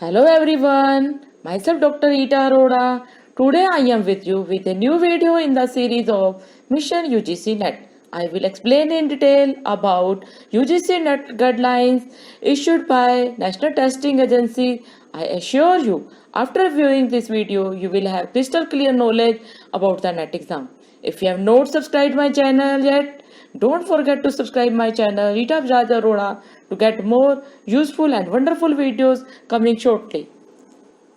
Hello everyone, myself Dr. Rita Arora. Today I am with you with a new video in the series of Mission UGC NET. I will explain in detail about UGC NET guidelines issued by National Testing Agency. I assure you, after viewing this video, you will have crystal clear knowledge about the NET exam. If you have not subscribed my channel yet, don't forget to subscribe my channel Rita Bajaj Arora to get more useful and wonderful videos coming shortly.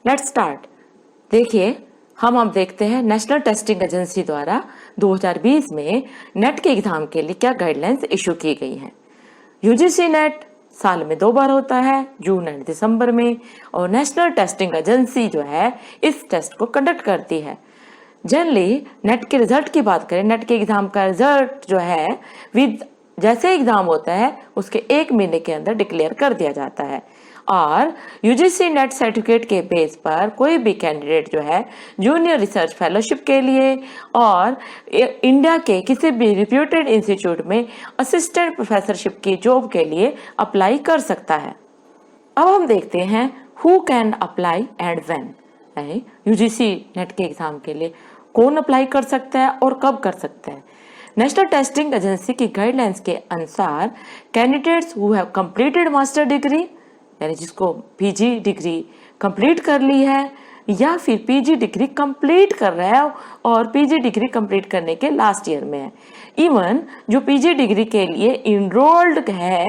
Let's start. देखिए हम अब देखते हैं national testing agency द्वारा 2020 में net के exam के लिए क्या गाइडलाइंस इशू की गई हैं। यूजीसी नेट साल में 2 बार होता है, जून एंड दिसंबर में, और नेशनल टेस्टिंग एजेंसी जो है इस टेस्ट को कंडक्ट करती है। जनरली नेट के रिजल्ट की बात करें, नेट के एग्जाम का रिजल्ट जो है विद जैसे एग्जाम होता है उसके 1 महीने के अंदर डिक्लेयर कर दिया जाता है, और यूजीसी नेट सर्टिफिकेट के बेस पर कोई भी कैंडिडेट जो है जूनियर रिसर्च फेलोशिप के लिए और इंडिया के किसी भी रिप्यूटेड इंस्टीट्यूट में असिस्टेंट प्रोफेसरशिप की जॉब के लिए अप्लाई कर सकता है। अब हम देखते हैं who can apply and when. UGC net के एग्जाम के लिए कौन अप्लाई कर सकता है और कब कर सकता है। नेशनल टेस्टिंग एजेंसी की गाइडलाइंस के अनुसार candidates who have completed master degree, यानी जिसको पीजी डिग्री कंप्लीट कर ली है या फिर पीजी डिग्री कंप्लीट कर रहा है और पीजी डिग्री कंप्लीट करने के लास्ट ईयर में है, इवन जो पीजी डिग्री के लिए इनरोल्ड है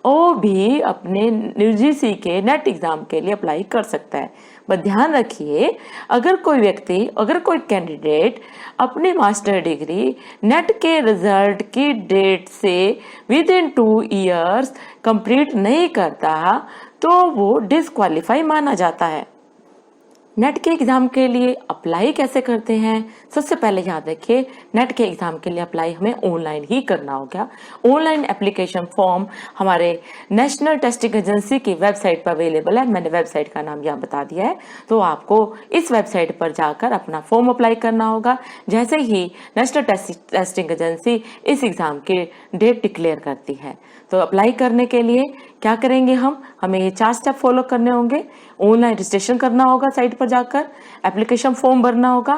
वो भी अपने यूजीसी के नेट एग्जाम के लिए अप्लाई कर सकता है। बस ध्यान रखिए, अगर कोई कैंडिडेट अपनी मास्टर डिग्री नेट के रिजल्ट की डेट से विद इन 2 इयर्स कंप्लीट नहीं करता तो वो डिस्क्वालीफाई माना जाता है। नेट के एग्जाम के लिए अप्लाई कैसे करते हैं? सबसे पहले याद रखिए, नेट के एग्जाम के लिए अप्लाई हमें ऑनलाइन ही करना होगा। ऑनलाइन एप्लीकेशन फॉर्म हमारे नेशनल टेस्टिंग एजेंसी की वेबसाइट पर अवेलेबल है। मैंने वेबसाइट का नाम यहाँ बता दिया है, तो आपको इस वेबसाइट पर जाकर अपना फॉर्म अप्लाई करना होगा। जैसे ही नेशनल टेस्टिंग एजेंसी इस एग्जाम की डेट डिक्लेयर करती है, तो अप्लाई करने के लिए क्या करेंगे हमें ये 4 स्टेप फॉलो करने होंगे। ऑनलाइन रजिस्ट्रेशन करना होगा, साइट पर जाकर एप्लीकेशन फॉर्म भरना होगा,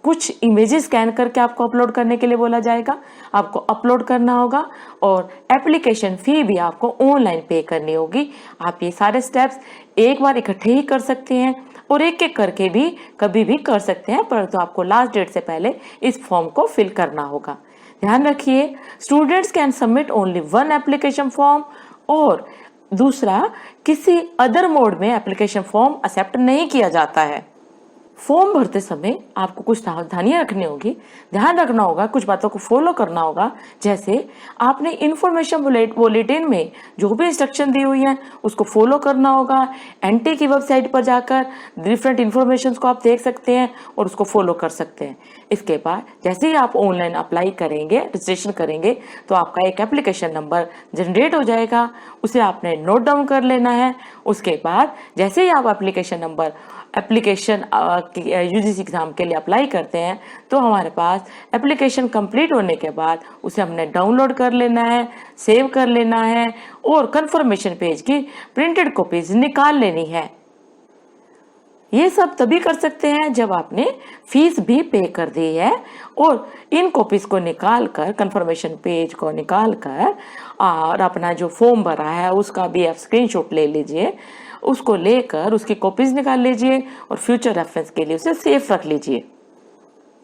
कुछ इमेजेस स्कैन करके आपको अपलोड करने के लिए बोला जाएगा, आपको अपलोड करना होगा, और एप्लीकेशन फी भी आपको ऑनलाइन पे करनी होगी। आप ये सारे स्टेप्स एक बार इकट्ठे ही कर सकते हैं और एक एक करके भी कभी भी कर सकते हैं, परंतु आपको लास्ट डेट से पहले इस फॉर्म को फिल करना होगा। ध्यान रखिए, students can submit only 1 application form, और दूसरा किसी अदर मोड में एप्लीकेशन फॉर्म एक्सेप्ट नहीं किया जाता है। फॉर्म भरते समय आपको कुछ सावधानियां रखनी होगी, ध्यान रखना होगा, कुछ बातों को फॉलो करना होगा। जैसे आपने इंफॉर्मेशन बुलेटिन में जो भी इंस्ट्रक्शन दी हुई है उसको फॉलो करना होगा। एनटी की वेबसाइट पर जाकर डिफरेंट इंफॉर्मेशन को आप देख सकते हैं और उसको फॉलो कर सकते हैं। इसके बाद जैसे ही आप ऑनलाइन अप्लाई करेंगे, रजिस्ट्रेशन करेंगे, तो आपका एक एप्लीकेशन नंबर जनरेट हो जाएगा, उसे आपने नोट डाउन कर लेना है। उसके बाद जैसे ही आप एप्लीकेशन यूजीसी एग्जाम के लिए अप्लाई करते हैं, तो हमारे पास एप्लीकेशन कंप्लीट होने के बाद उसे हमने डाउनलोड कर लेना है, सेव कर लेना है, और कंफर्मेशन पेज की प्रिंटेड कॉपीज निकाल लेनी है। ये सब तभी कर सकते हैं जब आपने फीस भी पे कर दी है, और इन कॉपीज को निकालकर, कंफर्मेशन पेज को निकालकर, और अपना जो फॉर्म भरा है उसका भी आप स्क्रीनशॉट ले लीजिए, उसको लेकर उसकी कॉपीज निकाल लीजिए और फ्यूचर रेफरेंस के लिए उसे सेफ रख लीजिए।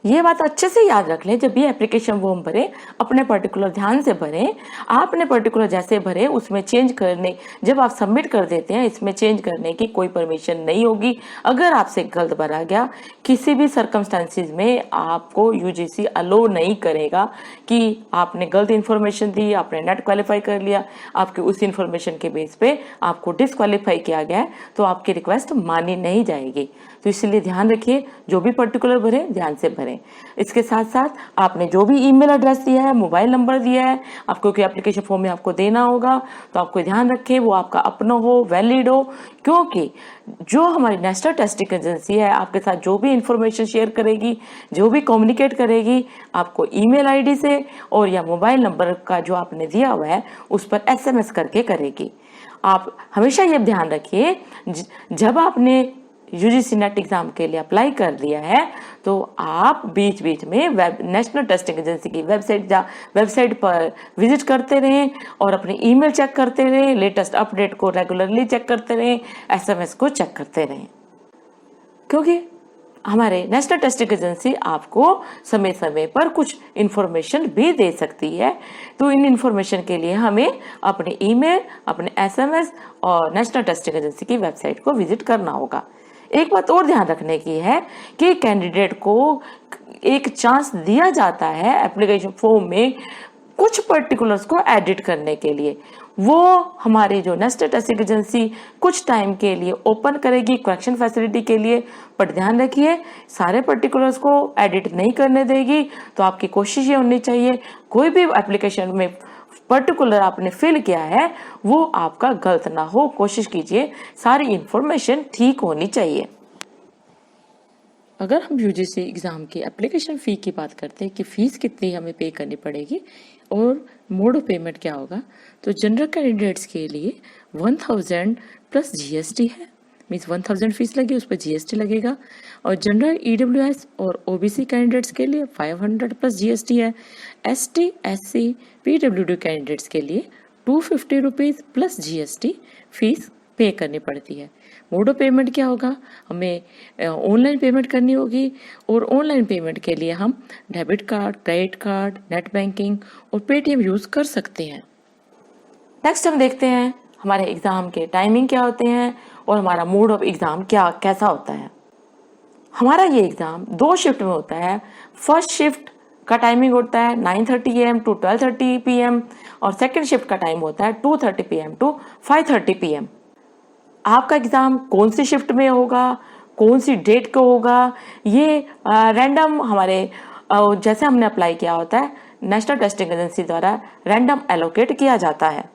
ये बात अच्छे से याद रख लें, जब भी एप्लीकेशन फॉर्म भरें अपने पर्टिकुलर ध्यान से भरें। आपने पर्टिकुलर जैसे भरे उसमें चेंज करने, जब आप सबमिट कर देते हैं इसमें चेंज करने की कोई परमिशन नहीं होगी। अगर आपसे गलत भरा गया, किसी भी सर्कमस्टांसिस में आपको यूजीसी अलो नहीं करेगा कि आपने गलत इन्फॉर्मेशन दी, आपने नेट क्वालिफाई कर लिया, आपके उस इन्फॉर्मेशन के बेस पे आपको डिसक्वालीफाई किया गया है, तो आपकी रिक्वेस्ट मानी नहीं जाएगी। तो इसलिए ध्यान रखिए, जो भी पर्टिकुलर भरे ध्यान से भरें। इसके साथ साथ आपने जो भी ईमेल एड्रेस दिया है, मोबाइल नंबर दिया है, आपको कोई एप्लीकेशन फॉर्म में आपको देना होगा, तो आपको ध्यान रखें वो आपका अपना हो, वैलिड हो, क्योंकि जो हमारी नेशनल टेस्टिंग एजेंसी है आपके साथ जो भी इंफॉर्मेशन शेयर करेगी, जो भी कम्युनिकेट करेगी, आपको ईमेल आईडी से और या मोबाइल नंबर का जो आपने दिया हुआ है उस पर एसएमएस करके करेगी। आप हमेशा ये ध्यान रखिए, जब आपने यूजीसी नेट एग्जाम के लिए अप्लाई कर दिया है तो आप बीच बीच में नेशनल टेस्टिंग एजेंसी की वेबसाइट पर विजिट करते रहें और अपनी ईमेल चेक करते रहें, लेटेस्ट अपडेट को रेगुलरली चेक करते रहें, एसएमएस को चेक करते रहें, क्योंकि हमारे नेशनल टेस्टिंग एजेंसी आपको समय समय पर कुछ इन्फॉर्मेशन भी दे सकती है। तो इन इन्फॉर्मेशन के लिए हमें अपने ईमेल, अपने एसएमएस और नेशनल टेस्टिंग एजेंसी की वेबसाइट को विजिट करना होगा। एक बात और ध्यान रखने की है कि कैंडिडेट को एक चांस दिया जाता है एप्लीकेशन फॉर्म में कुछ पर्टिकुलर्स को एडिट करने के लिए। वो हमारी जो नेशनल टेस्टिंग एजेंसी कुछ टाइम के लिए ओपन करेगी करेक्शन फैसिलिटी के लिए, पर ध्यान रखिए सारे पर्टिकुलर्स को एडिट नहीं करने देगी। तो आपकी कोशिश ये होनी चाहिए कोई भी एप्लीकेशन में पर्टिकुलर आपने फिल किया है वो आपका गलत ना हो, कोशिश कीजिए सारी इंफॉर्मेशन ठीक होनी चाहिए। अगर हम यूजीसी एग्ज़ाम की एप्लीकेशन फ़ी की बात करते हैं कि फ़ीस कितनी हमें पे करनी पड़ेगी और मोड ऑफ पेमेंट क्या होगा, तो जनरल कैंडिडेट्स के लिए 1000 प्लस जीएसटी है, मीन्स 1000 फीस लगी, उस पर जीएसटी लगेगा। और जनरल ईडब्ल्यूएस और ओबीसी कैंडिडेट्स के लिए 500 प्लस जीएसटी है। एसटी, एससी, पीडब्ल्यूडी कैंडिडेट्स के लिए 250 रुपीज़ प्लस जीएसटी फीस पे करनी पड़ती है। मोड ऑफ पेमेंट क्या होगा, हमें ऑनलाइन पेमेंट करनी होगी और ऑनलाइन पेमेंट के लिए हम debit card, credit card, net banking और पेटीएम यूज़ कर सकते हैं। नेक्स्ट हम देखते हैं हमारे एग्ज़ाम के टाइमिंग क्या होते हैं और हमारा मोड ऑफ एग्ज़ाम कैसा होता है। हमारा ये एग्ज़ाम 2 शिफ्ट में होता है। फर्स्ट शिफ्ट का टाइमिंग होता है 9:30 AM टू 12:30 PM और सेकंड शिफ्ट का टाइम होता है 2:30 PM टू 5:30 PM। आपका एग्ज़ाम कौन सी शिफ्ट में होगा, कौन सी डेट को होगा, ये रैंडम हमारे जैसे हमने अप्लाई किया होता है नेशनल टेस्टिंग एजेंसी द्वारा रैंडम एलोकेट किया जाता है।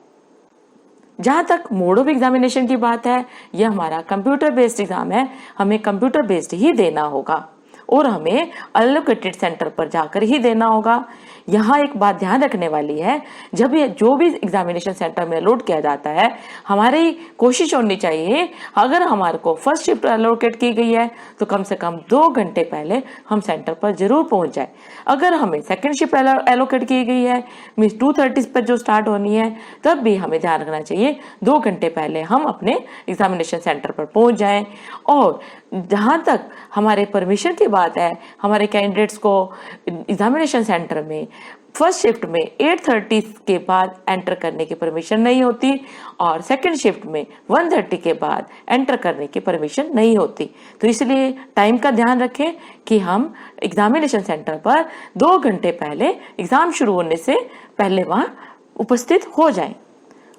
जहाँ तक मोड ऑफ एग्जामिनेशन की बात है, यह हमारा कंप्यूटर बेस्ड एग्जाम है, हमें कंप्यूटर बेस्ड ही देना होगा और हमें एलोकेटेड सेंटर पर जाकर ही देना होगा। यहाँ एक बात ध्यान रखने वाली है, जब ये जो भी एग्जामिनेशन सेंटर में अलॉट किया जाता है, हमारी कोशिश होनी चाहिए अगर हमारे को फर्स्ट शिफ्ट एलोकेट की गई है तो कम से कम 2 घंटे पहले हम सेंटर पर जरूर पहुंच जाए। अगर हमें सेकंड शिफ्ट एलोकेट की गई है मीन्स 2:30 पर जो स्टार्ट होनी है, तब भी हमें ध्यान रखना चाहिए 2 घंटे पहले हम अपने एग्जामिनेशन सेंटर पर पहुंच जाएं। और जहाँ तक हमारे परमिशन की बात है, हमारे कैंडिडेट्स को एग्जामिनेशन सेंटर में फर्स्ट शिफ्ट में 8:30 के बाद एंटर करने की परमिशन नहीं होती और सेकंड शिफ्ट में 1:30 के बाद एंटर करने की परमिशन नहीं होती। तो इसलिए टाइम का ध्यान रखें कि हम एग्जामिनेशन सेंटर पर 2 घंटे पहले एग्जाम शुरू होने से पहले वहां उपस्थित हो जाएं।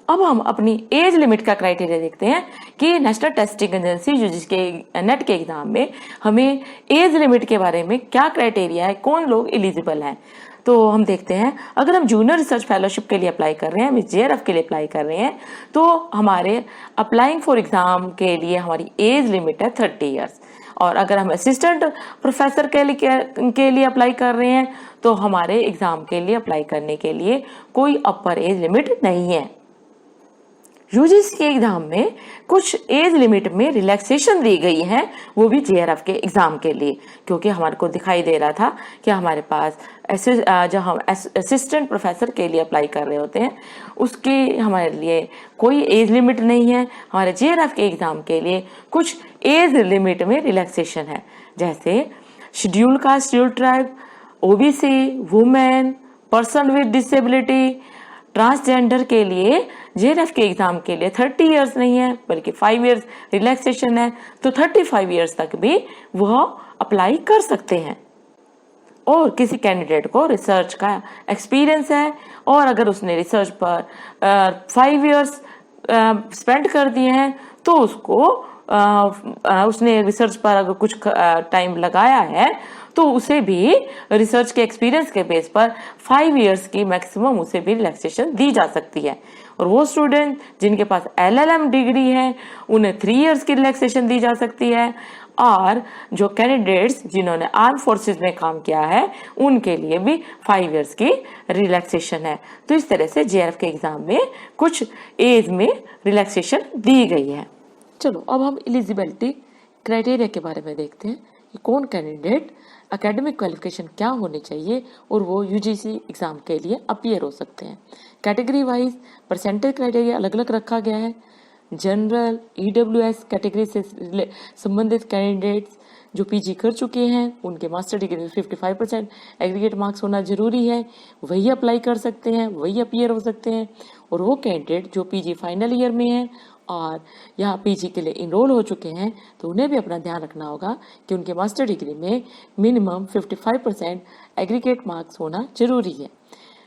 अब हम अपनी एज लिमिट का क्राइटेरिया देखते हैं कि नेशनल टेस्टिंग एजेंसी यूजीसी के नेट के एग्जाम में हमें एज लिमिट के बारे में क्या क्राइटेरिया है, कौन लोग एलिजिबल हैं। तो हम देखते हैं अगर हम जूनियर रिसर्च फेलोशिप के लिए अप्लाई कर रहे हैं, जेआरएफ के लिए अप्लाई कर रहे हैं, तो हमारे अप्लाइंग फॉर एग्जाम के लिए हमारी एज लिमिट है 30 ईयर्स। और अगर हम असिस्टेंट प्रोफेसर के लिए अप्लाई कर रहे हैं तो हमारे एग्जाम के लिए अप्लाई करने के लिए कोई अपर एज लिमिट नहीं है। यूजीसी के एग्जाम में कुछ एज लिमिट में रिलैक्सेशन दी गई है, वो भी जेआरएफ के एग्जाम के लिए, क्योंकि हमारे को दिखाई दे रहा था कि हमारे पास जब हम असिस्टेंट प्रोफेसर के लिए अप्लाई कर रहे होते हैं उसके हमारे लिए कोई एज लिमिट नहीं है। हमारे जेआरएफ के एग्जाम के लिए कुछ एज लिमिट में रिलैक्सेशन है, जैसे schedule caste, schedule tribe, OBC, women, person with disability, transgender के लिए जेआरएफ के एग्जाम के लिए 30 इयर्स नहीं है बल्कि 5 इयर्स रिलैक्सेशन है, तो 35 इयर्स तक भी वह अप्लाई कर सकते हैं। और किसी कैंडिडेट को रिसर्च का एक्सपीरियंस है और अगर उसने रिसर्च पर 5 इयर्स स्पेंड कर दिए हैं तो उसको उसने रिसर्च पर अगर कुछ टाइम लगाया है तो उसे भी रिसर्च के एक्सपीरियंस के बेस पर 5 इयर्स की मैक्सिमम उसे भी रिलैक्सेशन दी जा सकती है। और वो स्टूडेंट जिनके पास LLM डिग्री है उन्हें 3 इयर्स की रिलैक्सेशन दी जा सकती है, और जो कैंडिडेट्स जिन्होंने आर्म फोर्सेस में काम किया है उनके लिए भी 5 इयर्स की रिलैक्सेशन है। तो इस तरह से JRF के एग्जाम में कुछ एज में रिलैक्सेशन दी गई है। चलो अब हम एलिजिबिलिटी क्राइटेरिया के बारे में देखते हैं कि कौन कैंडिडेट एकेडमिक क्वालिफिकेशन क्या होनी चाहिए और वो UGC एग्जाम के लिए अपीयर हो सकते हैं। कैटेगरी वाइज परसेंटेज क्राइटेरिया अलग अलग रखा गया है। जनरल EWS कैटेगरी से संबंधित कैंडिडेट्स जो PG कर चुके हैं उनके मास्टर डिग्री में 55% एग्रीगेट मार्क्स होना जरूरी है, वही अप्लाई कर सकते हैं, वही अपीयर हो सकते हैं। और वो कैंडिडेट जो PG फाइनल ईयर में है और यहाँ PG के लिए इनरोल हो चुके हैं तो उन्हें भी अपना ध्यान रखना होगा कि उनके मास्टर डिग्री में मिनिमम 55% एग्रीगेट मार्क्स होना जरूरी है।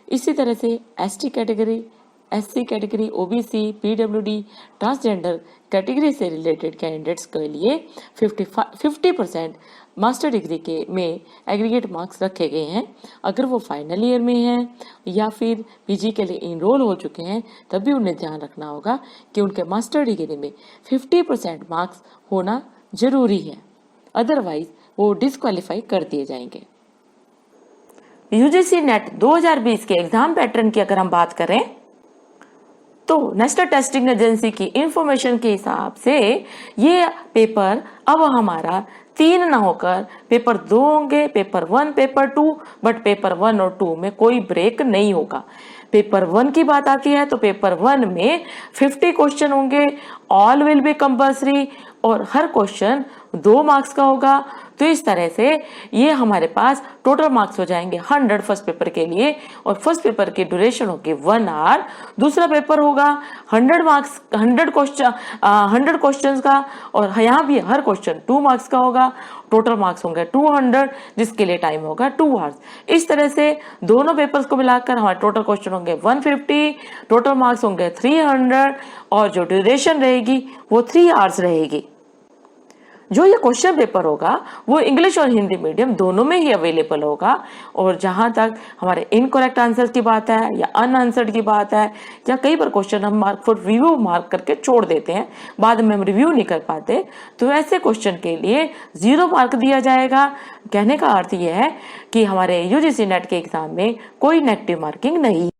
इसी तरह से ST category, SC category, OBC, PWD, transgender category से रिलेटेड कैंडिडेट्स के लिए 50% मास्टर डिग्री के में एग्रीगेट मार्क्स रखे गए हैं। अगर वो फाइनल ईयर में हैं या फिर PG के लिए इनरोल हो चुके हैं तब भी उन्हें ध्यान रखना होगा कि उनके मास्टर डिग्री में 50% मार्क्स होना जरूरी है, अदरवाइज वो डिस्क्वालीफाई कर दिए जाएंगे। UGC नेट 2020 के एग्जाम पैटर्न की अगर हम बात करें तो नेशनल टेस्टिंग एजेंसी की इंफॉर्मेशन के हिसाब से ये पेपर अब हमारा 3 ना होकर पेपर 2 होंगे, पेपर 1, पेपर 2, बट पेपर 1 और 2 में कोई ब्रेक नहीं होगा। पेपर 1 की बात आती है तो पेपर 1 में 50 क्वेश्चन होंगे, ऑल विल बी कंपल्सरी, और हर क्वेश्चन 2 मार्क्स का होगा। तो इस तरह से ये हमारे पास टोटल मार्क्स हो जाएंगे 100 फर्स्ट पेपर के लिए, और फर्स्ट पेपर की ड्यूरेशन होगी 1 आवर। दूसरा पेपर होगा 100 मार्क्स, 100 क्वेश्चन का, और यहाँ भी हर क्वेश्चन 2 मार्क्स का होगा। टोटल मार्क्स होंगे 200, जिसके लिए टाइम होगा 2 आवर्स। इस तरह से दोनों पेपर्स को मिलाकर हमारे टोटल क्वेश्चन होंगे 150, टोटल मार्क्स होंगे 300, और जो ड्यूरेशन रहेगी वो 3 आवर्स रहेगी। जो ये क्वेश्चन पेपर होगा वो इंग्लिश और हिंदी मीडियम दोनों में ही अवेलेबल होगा। और जहां तक हमारे इनकरेक्ट आंसर की बात है या अनआंसर्ड की बात है, या कई बार क्वेश्चन हम मार्क फॉर रिव्यू मार्क करके छोड़ देते हैं, बाद में हम रिव्यू नहीं कर पाते, तो ऐसे क्वेश्चन के लिए 0 मार्क दिया जाएगा। कहने का अर्थ यह है कि हमारे UGC नेट के एग्जाम में कोई नेगेटिव मार्किंग नहीं।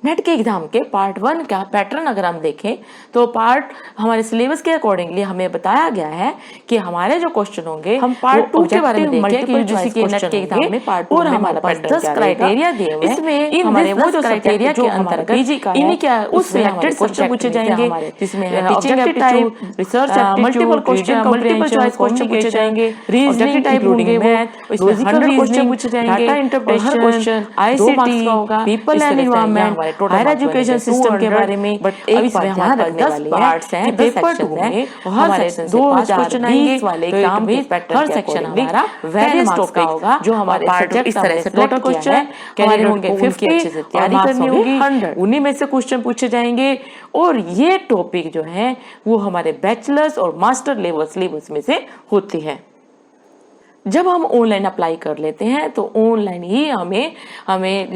नेट के एग्जाम के पार्ट 1 का पैटर्न अगर हम देखें तो पार्ट हमारे सिलेबस के अकॉर्डिंगली हमें बताया गया है कि हमारे जो क्वेश्चन होंगे, हम पार्ट 2 के बारे में देखें कि UGC के नेट के एग्जाम में पार्ट 2 में हमारे पास 10 क्राइटेरिया दिए हुए हैं। इसमें हमारे वो जो क्राइटेरिया के अंतर्गत इन्हीं क्या उस सिलेक्टेड क्वेश्चन पूछे जाएंगे, जिसमें objective type, research aptitude, multiple choice question पूछे जाएंगे, रीजनिंग टाइप होंगे, लॉजिकल क्वेश्चन पूछे जाएंगे, data interpretation, ICT, people and environment, higher education system के बारे में। बट एक बात ध्यान रखने वाली पार्ट्स हैं, पेपर 2 में हर सेक्शन से 2 क्वेश्चन आएंगे, वाले एग्जाम के हर सेक्शन हमारा वेरियस टॉपिक का होगा जो हमारे सब्जेक्ट इस तरह से टोटल क्वेश्चन हमारे होंगे 50, अच्छे से तैयारी करनी होगी 100, उन्हीं में से क्वेश्चन पूछे जाएंगे। और ये टॉपिक जो है वो हमारे बैचलर्स और मास्टर लेवल सिलेबस में से होते हैं। जब हम ऑनलाइन अप्लाई कर लेते हैं तो ऑनलाइन ही हमें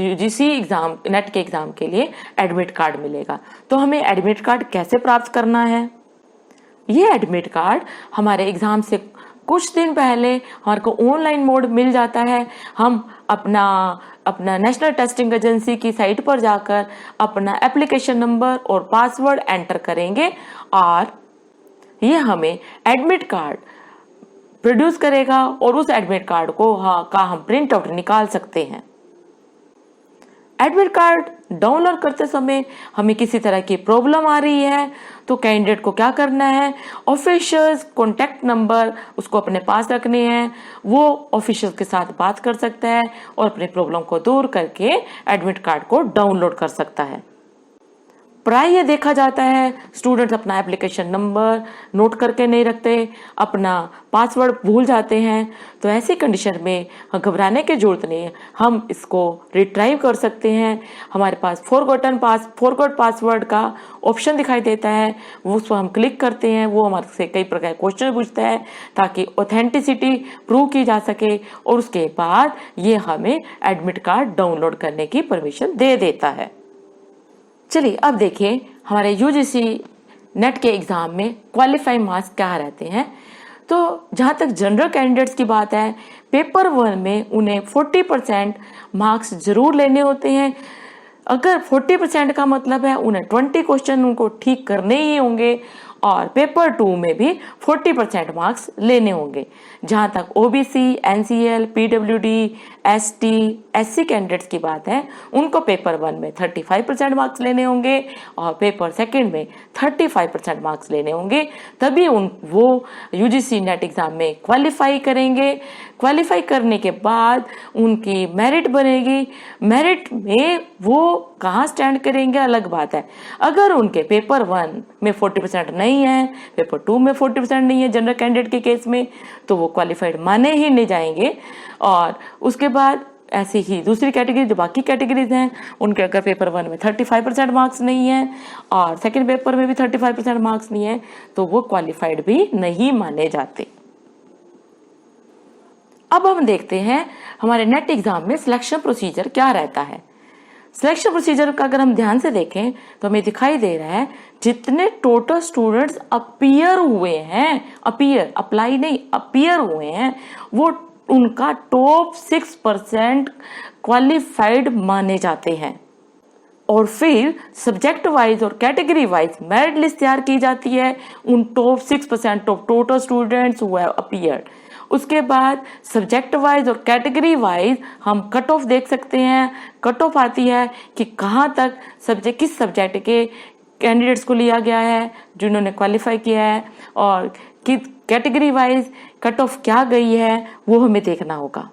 UGC एग्जाम नेट के एग्जाम के लिए एडमिट कार्ड मिलेगा। तो हमें एडमिट कार्ड कैसे प्राप्त करना है? ये एडमिट कार्ड हमारे एग्जाम से कुछ दिन पहले हमारे को ऑनलाइन मोड मिल जाता है। हम अपना नेशनल टेस्टिंग एजेंसी की साइट पर जाकर अपना एप्लीकेशन नंबर और पासवर्ड एंटर करेंगे और ये हमें एडमिट कार्ड प्रोड्यूस करेगा और उस एडमिट कार्ड को का हम प्रिंट आउट निकाल सकते हैं। एडमिट कार्ड डाउनलोड करते समय हमें किसी तरह की प्रॉब्लम आ रही है तो कैंडिडेट को क्या करना है, ऑफिशियल्स कॉन्टैक्ट नंबर उसको अपने पास रखने हैं, वो ऑफिशियल के साथ बात कर सकता है और अपनी प्रॉब्लम को दूर करके एडमिट कार्ड को डाउनलोड कर सकता है। प्राय ये देखा जाता है स्टूडेंट्स अपना एप्लीकेशन नंबर नोट करके नहीं रखते, अपना पासवर्ड भूल जाते हैं। तो ऐसी कंडीशन में घबराने की जरूरत नहीं है, हम इसको रिट्राइव कर सकते हैं। हमारे पास फॉरगॉट पासवर्ड का ऑप्शन दिखाई देता है, वो उसको हम क्लिक करते हैं, वो हमारे से कई प्रकार के क्वेश्चन पूछता है ताकि ऑथेंटिसिटी प्रूव की जा सके और उसके बाद ये हमें एडमिट कार्ड डाउनलोड करने की परमिशन दे देता है। चलिए अब देखिए हमारे यूजीसी नेट के एग्जाम में क्वालिफाइंग मार्क्स क्या रहते हैं। तो जहाँ तक जनरल कैंडिडेट्स की बात है, पेपर 1 में उन्हें 40% मार्क्स जरूर लेने होते हैं। अगर 40% का मतलब है उन्हें 20 क्वेश्चन उनको ठीक करने ही होंगे और पेपर 2 में भी 40% मार्क्स लेने होंगे। जहाँ तक OBC, NCL, PWD, ST, SC candidates की बात है, उनको पेपर 1 में 35% मार्क्स लेने होंगे और पेपर 2 में 35% मार्क्स लेने होंगे, तभी वो यूजीसी नेट एग्जाम में क्वालिफाई करेंगे। क्वालिफाई करने के बाद उनकी मेरिट बनेगी, मेरिट में वो कहाँ स्टैंड करेंगे अलग बात है। अगर उनके पेपर 1 में 40% नहीं है, पेपर 2 में 40% नहीं है जनरल कैंडिडेट के केस में, तो वो क्वालिफाइड माने ही नहीं जाएंगे। और उसके बाद ऐसी ही दूसरी कैटेगरी जो बाकी कैटेगरीज हैं, उनके अगर पेपर 1 में 35% मार्क्स नहीं है और सेकंड पेपर में भी 35% मार्क्स नहीं है, तो वो क्वालिफाइड भी नहीं माने जाते। अब हम देखते हैं हमारे नेट एग्जाम में सिलेक्शन प्रोसीजर क्या रहता है। सिलेक्शन प्रोसीजर का अगर हम ध्यान से देखें तो हमें दिखाई दे रहा है जितने टोटल स्टूडेंट्स अपीयर हुए हैं, अप्लाई नहीं अपीयर हुए हैं, वो उनका टॉप 6% क्वालिफाइड माने जाते हैं। और फिर सब्जेक्ट वाइज और कैटेगरी वाइज मेरिट लिस्ट तैयार की जाती है उन top 6% of total students who have appeared. उसके बाद सब्जेक्ट वाइज और कैटेगरी वाइज हम कट ऑफ देख सकते हैं। कट ऑफ आती है कि कहाँ तक किस सब्जेक्ट के कैंडिडेट्स को लिया गया है जिन्होंने क्वालिफाई किया है, और कि कैटेगरी वाइज कट ऑफ क्या गई है वो हमें देखना होगा।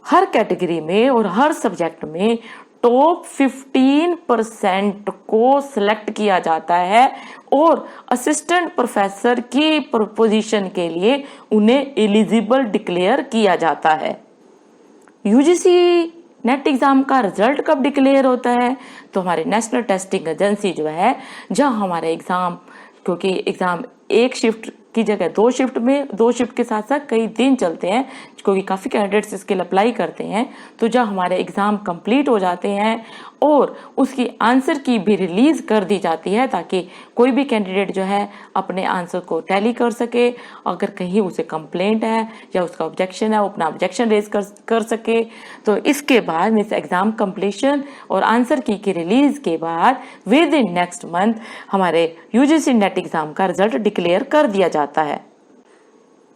हर कैटेगरी में और हर सब्जेक्ट में टॉप 15% को सिलेक्ट किया जाता है और असिस्टेंट प्रोफेसर की पोजीशन के लिए उन्हें एलिजिबल डिक्लेयर किया जाता है। यूजीसी नेट एग्जाम का रिजल्ट कब डिक्लेयर होता है, तो हमारे नेशनल टेस्टिंग एजेंसी जो है, जहां हमारे एग्जाम, क्योंकि एग्जाम एक शिफ्ट की जगह 2 शिफ्ट के साथ साथ कई दिन चलते हैं, क्योंकि काफ़ी कैंडिडेट्स इसके लिए अप्लाई करते हैं, तो जब हमारे एग्ज़ाम कंप्लीट हो जाते हैं और उसकी आंसर की भी रिलीज़ कर दी जाती है ताकि कोई भी कैंडिडेट जो है अपने आंसर को टैली कर सके। अगर कहीं उसे कंप्लेंट है या उसका ऑब्जेक्शन है, वो अपना ऑब्जेक्शन रेज कर सके। तो इसके बाद मीन्स एग्ज़ाम कंप्लीशन और आंसर की रिलीज़ के बाद विद इन नेक्स्ट मंथ हमारे यूजीसी नेट एग्ज़ाम का रिजल्ट डिक्लेयर कर दिया जाता है।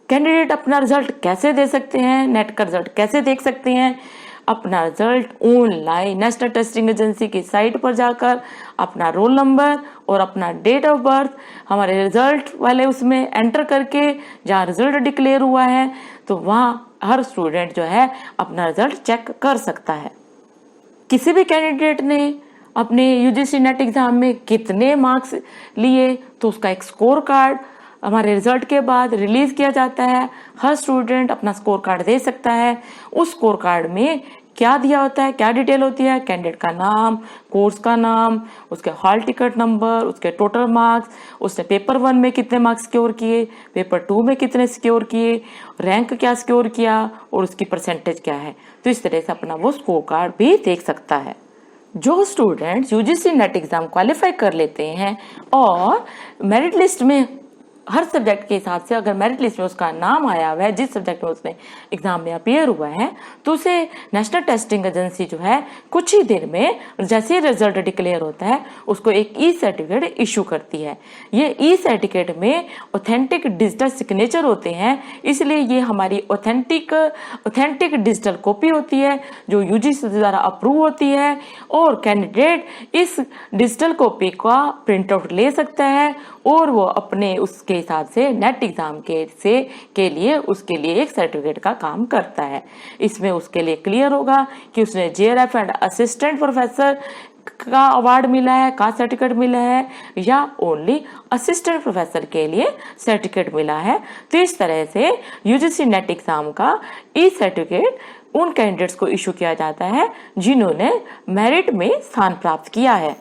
कैंडिडेट अपना रिजल्ट कैसे दे सकते हैं, नेट का रिजल्ट कैसे देख सकते हैं? अपना result online national testing agency की साइट पर जाकर अपना रोल नंबर और अपना डेट ऑफ बर्थ हमारे रिजल्ट वाले उसमें एंटर करके जहाँ रिजल्ट डिक्लेयर हुआ है, तो वहाँ हर स्टूडेंट जो है अपना रिजल्ट चेक कर सकता है। किसी भी कैंडिडेट ने अपने यूजीसी नेट एग्जाम में कितने मार्क्स लिए, तो उसका एक स्कोर कार्ड हमारे रिजल्ट के बाद रिलीज किया जाता है। हर स्टूडेंट अपना स्कोर कार्ड दे सकता है। उस स्कोर कार्ड में क्या दिया होता है, क्या डिटेल होती है? कैंडिडेट का नाम, कोर्स का नाम, उसके हॉल टिकट नंबर, उसके टोटल मार्क्स, उसने पेपर 1 में कितने मार्क्स सिक्योर किए, पेपर 2 में कितने सिक्योर किए, रैंक क्या सिक्योर किया और उसकी परसेंटेज क्या है। तो इस तरह से अपना वो स्कोर कार्ड भी देख सकता है। जो students UGC net exam qualify कर लेते हैं और मेरिट लिस्ट में हर सब्जेक्ट के हिसाब से अगर मेरिट लिस्ट में उसका नाम आया हुआ है, जिस सब्जेक्ट में उसने एग्जाम में अपीयर हुआ है, तो उसे नेशनल टेस्टिंग एजेंसी जो है कुछ ही दिन में जैसे ही रिजल्ट डिक्लेयर होता है उसको एक ई सर्टिफिकेट इशू करती है। ये ई सर्टिफिकेट में ऑथेंटिक डिजिटल सिग्नेचर होते हैं, इसलिए ये हमारी ऑथेंटिक डिजिटल कॉपी होती है जो यूजीसी द्वारा अप्रूव होती है, और कैंडिडेट इस डिजिटल कॉपी का प्रिंट आउट ले सकता है और वो अपने उसके हिसाब से नेट एग्जाम के लिए उसके लिए एक सर्टिफिकेट का काम करता है। इसमें उसके लिए क्लियर होगा कि उसने जेआरएफ एंड असिस्टेंट प्रोफेसर का अवार्ड मिला है, का सर्टिफिकेट मिला है, या ओनली असिस्टेंट प्रोफेसर के लिए सर्टिफिकेट मिला है। तो इस तरह से यूजीसी नेट एग्जाम का ई सर्टिफिकेट उन कैंडिडेट्स को इशू किया जाता है जिन्होंने मेरिट में स्थान प्राप्त किया है।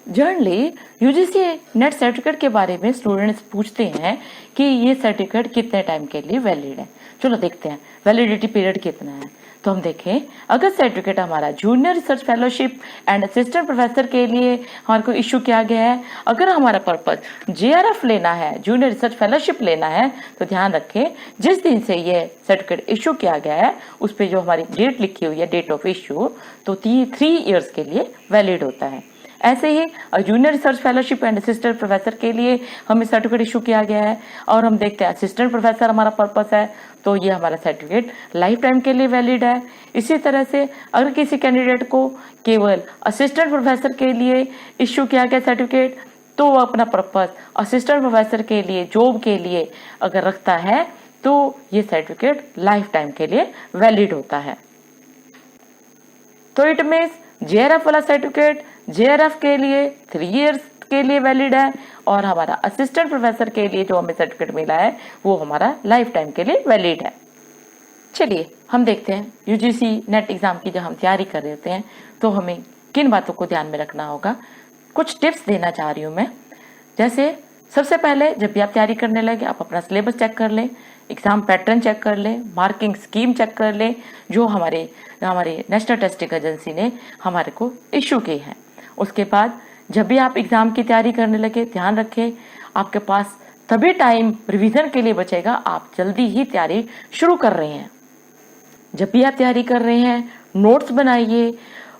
जनरली यूजीसी नेट सर्टिफिकेट के बारे में स्टूडेंट्स पूछते हैं कि ये सर्टिफिकेट कितने टाइम के लिए वैलिड है। चलो देखते हैं वैलिडिटी पीरियड कितना है। तो हम देखें, अगर सर्टिफिकेट हमारा junior research fellowship and assistant professor के लिए हमारे को इशू किया गया है, अगर हमारा पर्पज जेआरएफ लेना है, जूनियर रिसर्च फेलोशिप लेना है, तो ध्यान रखें जिस दिन से ये सर्टिफिकेट इशू किया गया है उस पर जो हमारी डेट लिखी हुई है, डेट ऑफ इशू, तो 3 ईयर्स के लिए वैलिड होता है। ऐसे ही junior research fellowship and assistant professor के लिए हमें सर्टिफिकेट इशू किया गया है, और हम देखते हैं असिस्टेंट प्रोफेसर हमारा पर्पस है तो ये हमारा सर्टिफिकेट लाइफ टाइम के लिए वैलिड है। इसी तरह से अगर किसी कैंडिडेट को केवल असिस्टेंट प्रोफेसर के लिए इशू किया गया सर्टिफिकेट, तो वो अपना पर्पस असिस्टेंट प्रोफेसर के लिए जॉब के लिए अगर रखता है तो ये सर्टिफिकेट लाइफ टाइम के लिए वैलिड होता है। तो इट मीन्स जेआरएफ वाला सर्टिफिकेट जेआरएफ के लिए 3 इयर्स के लिए वैलिड है, और हमारा असिस्टेंट प्रोफेसर के लिए जो हमें सर्टिफिकेट मिला है वो हमारा लाइफ टाइम के लिए वैलिड है। चलिए हम देखते हैं यूजीसी नेट एग्जाम की जब हम तैयारी कर रहे होते हैं तो हमें किन बातों को ध्यान में रखना होगा। कुछ टिप्स देना चाह रही हूँ मैं। जैसे सबसे पहले जब भी आप तैयारी करने लगे आप अपना सिलेबस चेक कर लें, एग्जाम पैटर्न चेक कर लें, मार्किंग स्कीम चेक कर लें जो हमारे नेशनल टेस्टिंग एजेंसी ने हमारे को इशू की है। उसके बाद जब भी आप एग्जाम की तैयारी करने लगे ध्यान रखें आपके पास तभी टाइम रिवीजन के लिए बचेगा आप जल्दी ही तैयारी शुरू कर रहे हैं। जब भी आप तैयारी कर रहे हैं नोट्स बनाइए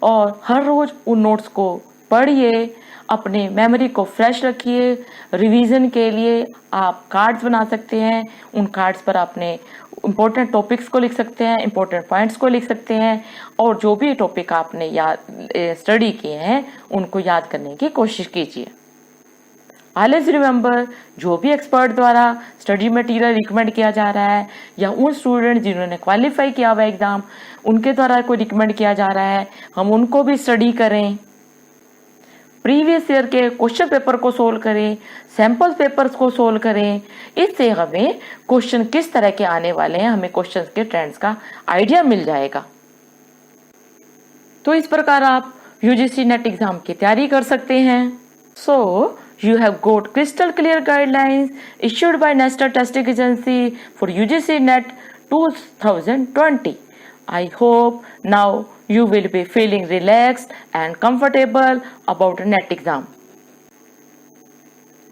और हर रोज उन नोट्स को पढ़िए, अपने मेमोरी को फ्रेश रखिए। रिवीजन के लिए आप कार्ड्स बना सकते हैं, उन कार्ड्स पर आपने इम्पोर्टेंट टॉपिक्स को लिख सकते हैं, इम्पोर्टेंट पॉइंट्स को लिख सकते हैं, और जो भी टॉपिक आपने स्टडी किए हैं उनको याद करने की कोशिश कीजिए। ऑलवेज रिमेंबर, जो भी एक्सपर्ट द्वारा स्टडी मटेरियल रिकमेंड किया जा रहा है या उन स्टूडेंट जिन्होंने क्वालिफाई किया हुआ एग्जाम उनके द्वारा कोई रिकमेंड किया जा रहा है, हम उनको भी स्टडी करें। प्रीवियस ईयर के क्वेश्चन पेपर को सोल्व करें, सैंपल पेपर्स को सोल्व करें। इससे हमें क्वेश्चन किस तरह के आने वाले हैं, हमें क्वेश्चंस के ट्रेंड्स का आइडिया मिल जाएगा। तो इस प्रकार आप यूजीसी नेट एग्जाम की तैयारी कर सकते हैं। सो you have got crystal clear guidelines issued by National Testing Agency for UGC NET 2020. I hope now you will be feeling relaxed and comfortable about NET exam.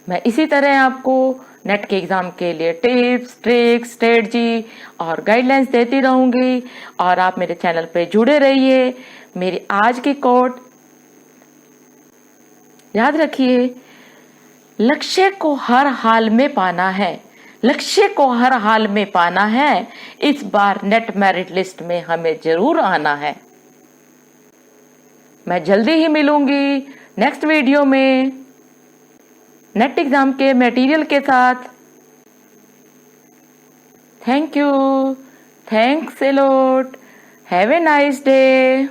मैं इसी तरह आपको नेट के एग्जाम के लिए टिप्स, ट्रिक्स, स्ट्रेटजी और guidelines देती रहूंगी, और आप मेरे चैनल पे जुड़े रहिए। मेरी आज की कोट याद रखिए, लक्ष्य को हर हाल में पाना है, लक्ष्य को हर हाल में पाना है। इस बार नेट मेरिट लिस्ट में हमें जरूर आना है। मैं जल्दी ही मिलूंगी नेक्स्ट वीडियो में नेट एग्जाम के मटेरियल के साथ। Thank you, thanks a lot, have a nice day.